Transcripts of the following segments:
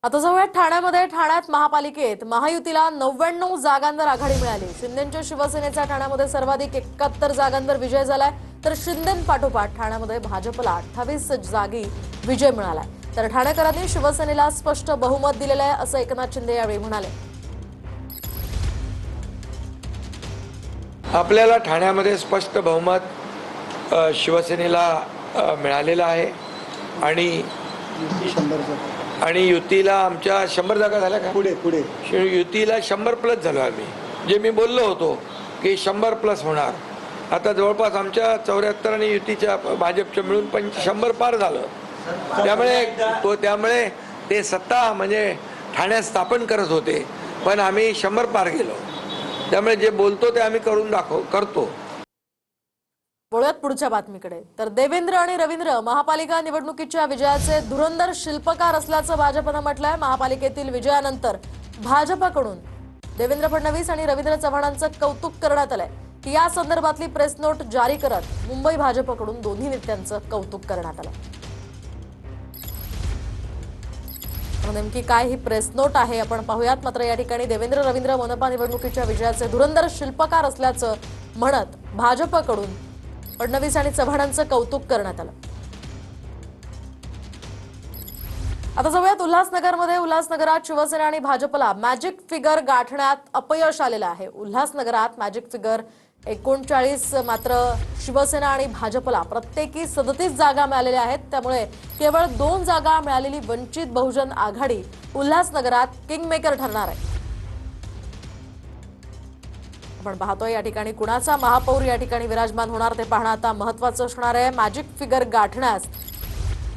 आता जाऊया ठाण्यामध्ये। ठाण्यात महापालिकेत महायुतीला 99 जागांवर आघाडी मिळाली। शिंदेंच्या शिवसेनेचा ठाण्यामध्ये सर्वाधिक 71 जागांवर विजय झालाय, तर शिंदेंपाठोपाठ ठाण्यामध्ये भाजपला 28 जागी विजय मिळालाय। तर ठाणेकरांनी शिवसेनेला स्पष्ट बहुमत दिलेलं आहे असं एकनाथ शिंदे यावेळी म्हणाले। आपल्याला ठाण्यामध्ये स्पष्ट बहुमत शिवसेनेला मिळालेलं आहे आणि युतीला आमच्या 100 जागा झाल्या का? पुढे युतीला 100+ झालो आम्ही। जे मी बोललो होतो की 100+ होणार, आता जवळपास आमच्या 74 आणि युतीच्या भाजपच्या मिळून 100 पार झालं। त्यामुळे ते सत्ता म्हणजे ठाण्यात स्थापन करत होते, पण आम्ही 100 पार गेलो। त्यामुळे जे बोलतो ते आम्ही करतो। बोलूयात पुढच्या बातमीकडे। तर देवेंद्र आणि रवींद्र महापालिका निवडणुकीच्या विजयाचे धुरंधर शिल्पकार असल्याचं भाजपनं म्हटलंय। महापालिकेतील विजयानंतर भाजपकडून देवेंद्र फडणवीस आणि रवींद्र चव्हाणांचं कौतुक करण्यात आलंय। या संदर्भातली प्रेस नोट जारी करत मुंबई भाजपकडून दोन्ही नेत्यांचं कौतुक करण्यात आलं। नेमकी काय ही प्रेस नोट आहे आपण पाहूयात। मात्र या ठिकाणी देवेंद्र रवींद्र मनपा निवडणुकीच्या विजयाचे धुरंधर शिल्पकार असल्याचं म्हणत भाजपकडून फडणवीस आणि चव्हाणांचं कौतुक करण्यात आलं। आता जाऊयात उल्हासनगरमध्ये। उल्हासनगरात शिवसेना आणि भाजपला मॅजिक फिगर गाठण्यात अपयश आलेलं आहे। उल्हासनगरात मॅजिक फिगर 39, मात्र शिवसेना आणि भाजपला प्रत्येकी 37 जागा मिळालेल्या आहेत। त्यामुळे केवळ 2 जागा मिळालेली वंचित बहुजन आघाडी उल्हासनगरात किंगमेकर ठरणार आहे। आपण पाहतोय या ठिकाणी कुणाचा महापौर या ठिकाणी विराजमान होणार ते पाहणं आता महत्त्वाचं असणार आहे। मॅजिक फिगर गाठण्यास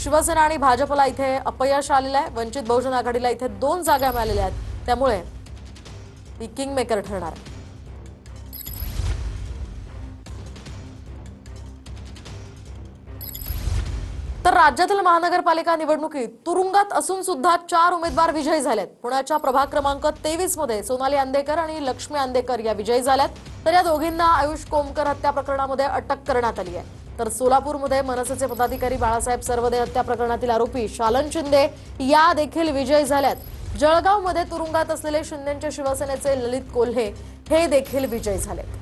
शिवसेना आणि भाजपला इथे अपयश आलेलं आहे। वंचित बहुजन आघाडीला इथे 2 जागा मिळालेल्या आहेत, त्यामुळे ती किंगमेकर ठरणार आहे। तर राज्यातील महानगरपालिका निवडणुकीत तुरुंगात असून सुद्धा 4 उमेदवार विजयी झालेत। पुण्याच्या प्रभाग क्रमांक 23 मध्ये सोनाली अंदेकर आणि लक्ष्मी अंदेकर या विजयी झाल्यात, तर या दोघींना आयुष कोमकर हत्या प्रकरणामध्ये अटक करण्यात आली आहे। तर सोलापूरमध्ये मनसेचे पदाधिकारी बाळासाहेब सरवदे हत्या प्रकरणातील आरोपी शालन शिंदे या देखील विजयी झाल्यात। जळगावमध्ये तुरुंगात असलेले शिंदेंच्या शिवसेनेचे ललित कोल्हे हे देखील विजयी झालेत।